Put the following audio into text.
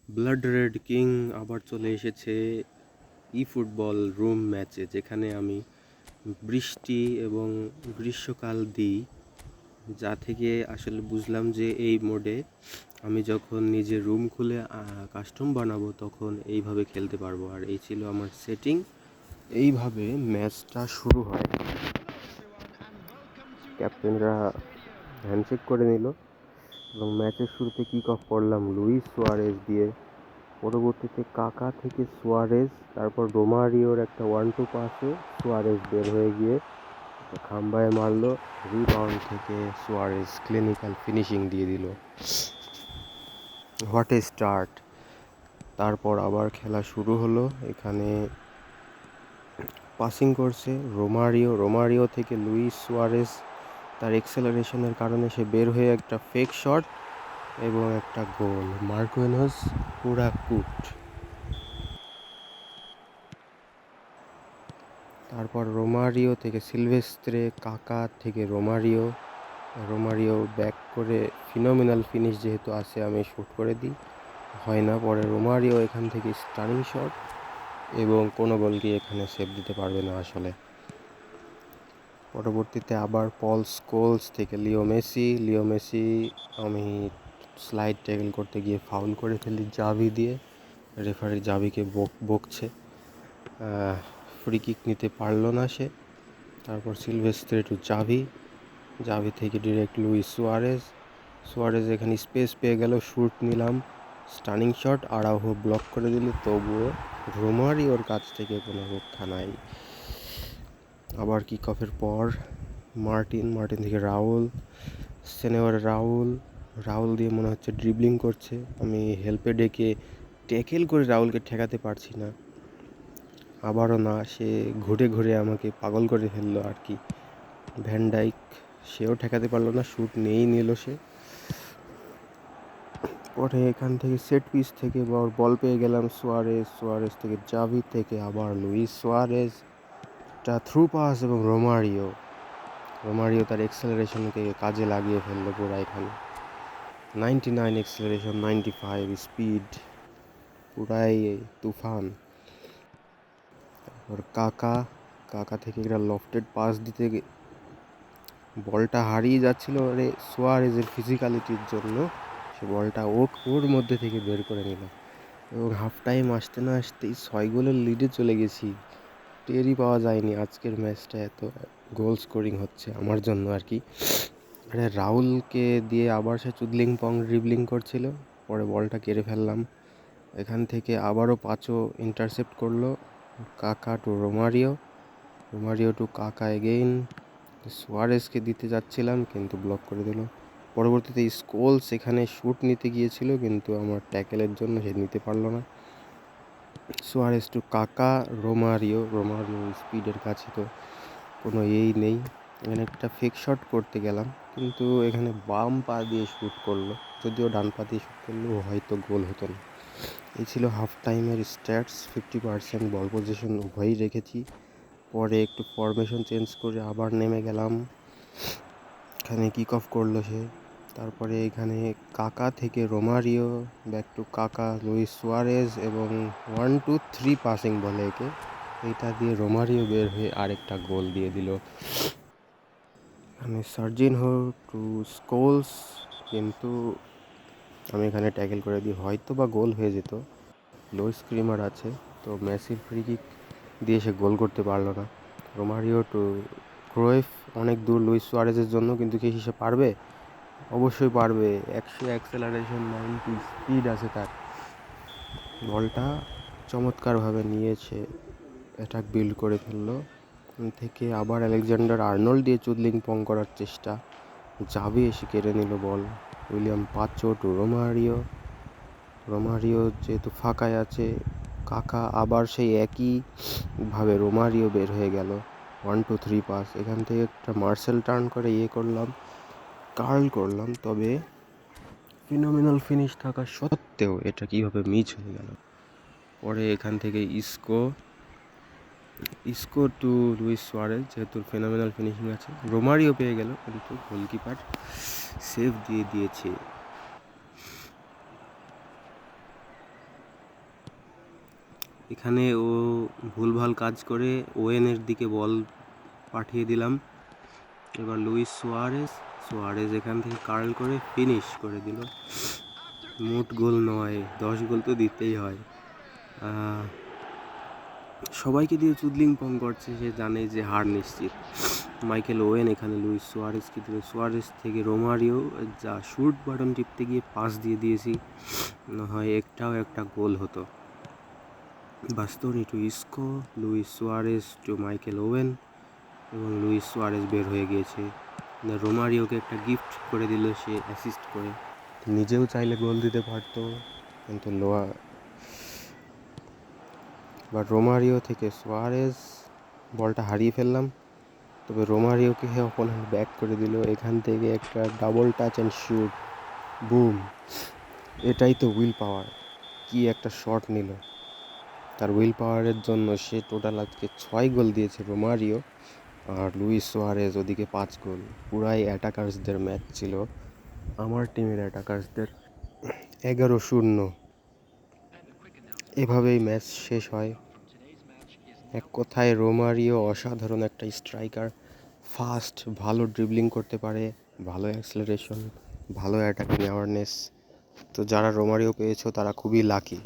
Blood red king আবার চলে এসেছে ই ফুটবল রুম ম্যাচে, যেখানে আমি বৃষ্টি এবং গ্রীষ্মকাল দিই, যা থেকে আসলে বুঝলাম যে এই মোডে আমি যখন নিজে রুম খুলে কাস্টম বানাবো তখন এইভাবে খেলতে পারবো। আর এই ছিল আমার সেটিং। এইভাবে ম্যাচটা শুরু হয়। ক্যাপ্টেনরা হ্যান্ডশেক করে নিল এবং ম্যাচের শুরুতে কিক অফ করলাম লুইস সুয়ারেজ দিয়ে। পরবর্তীতে কাকা থেকে সুয়ারেজ, তারপর রোমারিওর একটা 1-2 পাসে সুয়ারেজ বের হয়ে গিয়ে খাম্বায় মারলো। রিবাউন্ড থেকে সুয়ারেজ ক্লিনিক্যাল ফিনিশিং দিয়ে দিল। What a start! তারপর আবার খেলা শুরু হলো। এখানে পাসিং করছে রোমারিও থেকে লুইস সুয়ারেজ, তার এক্সেলারেশনের কারণে সে বের হয়ে একটা ফেক শট এবং একটা গোল। মার্কুইনহস পুরা কুট। তারপর রোমারিও থেকে সিলভেস্ত্রে, কাকা থেকে রোমারিও ব্যাক করে ফিনোমিনাল ফিনিশ যেহেতু আসে আমি শ্যুট করে দিই, হয় না। পরে রোমারিও এখান থেকে স্টানিং শট এবং কোনো গোলকে এখানে সেভ দিতে পারবে না আসলে। পরবর্তীতে আবার পল স্কোলস থেকে লিও মেসি আমি স্লাইড ট্যাকল করতে গিয়ে ফাউল করে ফেলি জাভি দিয়ে। রেফারি জাভিকে বকছে, ফ্রি কিক নিতে পারলো না সে। তারপর সিলভেস্ত্রে টু জাভি থেকে ডিরেক্ট লুইস সুয়ারেজ এখানে স্পেস পেয়ে গেল, শ্যুট নিলাম, স্টানিং শট, আরাউহো ব্লক করে দিল, তবুও রোমারিওর কাছ থেকে কোনো রক্ষা নাই। আবার কিক অফের পর মার্টিন থেকে রাউল দিয়ে মনে হচ্ছে ড্রিবলিং করছে। আমি হেল্পে ডেকে ট্যাকেল করে রাউলকে ঠেকাতে পারছি না, আবারও না, সে ঘুরে আমাকে পাগল করে ফেললো আর কি। ভ্যান ডাইক, সেও ঠেকাতে পারলো না, শ্যুট নিয়েই নিল সে। পরে এখান থেকে সেট পিস থেকে বল পেয়ে গেলাম সুয়ারেজ থেকে জাভি থেকে আবার লুইস সুয়ারেজ, একটা থ্রু পাস এবং রোমারিও তার এক্সেলারেশনকে কাজে লাগিয়ে ফেললো পুরো। এখানে 99 এক্সেলারেশন, 95 স্পিড, পুরাই তুফান। তারপর কাকা থেকে একটা লফটেড পাস দিতে বলটা হারিয়ে যাচ্ছিল সুয়ারেজের ফিজিক্যালিটির জন্য, সে বলটা ওর মধ্যে থেকে বের করে নিল এবং হাফ টাইম আসতে না আসতেই 6 গোলের লিডে চলে গেছি। টেরই পাওয়া যায়নি আজকের ম্যাচটা এত গোল স্কোরিং হচ্ছে আমার জন্য আর কি। আরে রাহুলকে দিয়ে আবার সে চুদলিং পং ড্রিবলিং করছিল, পরে বলটা কেড়ে ফেললাম। এখান থেকে আবারও পাঁচও ইন্টারসেপ্ট করলো। কাকা টু রোমারিও টু কাকা এগেইন, সুয়ারেজকে দিতে যাচ্ছিলাম কিন্তু ব্লক করে দিল। পরবর্তীতে স্কোলস এখানে শ্যুট নিতে গিয়েছিল কিন্তু আমার ট্যাকেলের জন্য সে নিতে পারলো না। সুয়ারেজ টু কাকা, রোমারিও স্পিডের কাছে তো কোনো নেই। এখানে একটা ফেক শট করতে গেলাম কিন্তু এখানে বাম পা দিয়ে শ্যুট করলো, যদিও ডান পা দিয়ে শ্যুট করলেও হয়তো গোল হতো না। এই ছিল হাফ টাইমের স্ট্যাটস। 50% বল পজিশন উভয়ই রেখেছি। পরে একটু ফরমেশন চেঞ্জ করে আবার নেমে গেলাম। এখানে কিক অফ করলো সে। তারপরে এখানে কাকা থেকে রোমারিও, ব্যাক টু কাকা, লুইস সুয়ারেজ এবং 1-2-3 পাসিং বলে একে, এইটা দিয়ে রোমারিও বের হয়ে আরেকটা গোল দিয়ে দিল। এখানে সার্জিনহো টু স্কোলস, কিন্তু আমি এখানে ট্যাকেল করে দিই, হয়তো বা গোল হয়ে যেত। লো স্ক্রিমার আছে তো মেসির ফ্রি কিক দিয়ে সে গোল করতে পারলো না। রোমারিও টু ক্রোয়েফ, অনেক দূর লুইস সুয়ারেজের জন্য, কিন্তু কি সে পারবে? অবশ্যই পারবে। 100 অ্যাক্সেলারেশন, 90 স্পিড আছে তার। বলটা চমৎকারভাবে নিয়েছে, অ্যাটাক বিল্ড করে ফেললো। থেকে আবার আলেকজান্ডার আর্নল্ড দিয়ে চুদলিং পং করার চেষ্টা, জাভি এসে কেড়ে নিল বল। উইলিয়াম পাচো টু রোমারিও যেহেতু ফাঁকায় আছে, কাকা আবার সেই একইভাবে রোমারিও বের হয়ে গেল। 1-2-3 পাস, এখান থেকে একটা মার্সেল টার্ন করে কার্ল করলাম, তবে ফিনোমিনাল ফিনিশ থাকা সত্ত্বেও এটা কীভাবে মিস হয়ে গেল। পরে এখান থেকে ইস্কো টু লুইস সুয়ারেজ, যেহেতু ফিনোমিনাল ফিনিশিং আছে, রোমারিও পেয়ে গেল কিন্তু গোলকিপার সেভ দিয়ে দিয়েছে। এখানে ও ভুলভাল কাজ করে ওয়েনের দিকে বল পাঠিয়ে দিলাম। এবার লুইস সোয়ারেজ এখান থেকে কার্ল করে ফিনিশ করে দিল। মোট গোল নয়, 10 গোল তো দিতেই হয়। সবাইকে দিয়ে চুদলিং পং করছে, সে জানে যে হার নিশ্চিত। মাইকেল ওয়েন এখানে লুইস সোয়ারেজকে দিল, সোয়ারেজ থেকে রোমারিও যা শুট বাটন টিপতে গিয়ে পাস দিয়ে দিয়েছি, না হয় একটা গোল হতো। Bastoni to Isco, Luis Suarez to Michael Owen, এবং লুইস সোয়ারেজ বের হয়ে গিয়েছে। রোমারিওকে একটা গিফট করে দিল সে অ্যাসিস্ট করে। নিজেও চাইলে গোল দিতে পারতো, কিন্তু বা রোমারিও থেকে সোয়ারেজ বলটা হারিয়ে ফেললাম। তবে রোমারিওকে অপোনেন্ট ব্যাক করে দিল, এখান থেকে একটা double touch and shoot, broom. এটাই তো উইল পাওয়ার, কি একটা শট নিল। তার উইল পাওয়ারের জন্য সে টোটাল আজকে 6 গোল দিয়েছে রোমারিও, আর লুইস সোয়ারেজ ওদিকে 5 গোল। পুরাই অ্যাটাকার্সদের ম্যাচ ছিল, আমার টিমের অ্যাটাকার্সদের। 11-0 এভাবেই ম্যাচ শেষ হয়। এক কথায় রোমারিও অসাধারণ একটা স্ট্রাইকার, ফাস্ট, ভালো ড্রিবলিং করতে পারে, ভালো অ্যাক্সেলারেশন, ভালো অ্যাটাকিং অ্যাওয়ারনেস। তো যারা রোমারিও পেয়েছো তারা খুবই লাকি।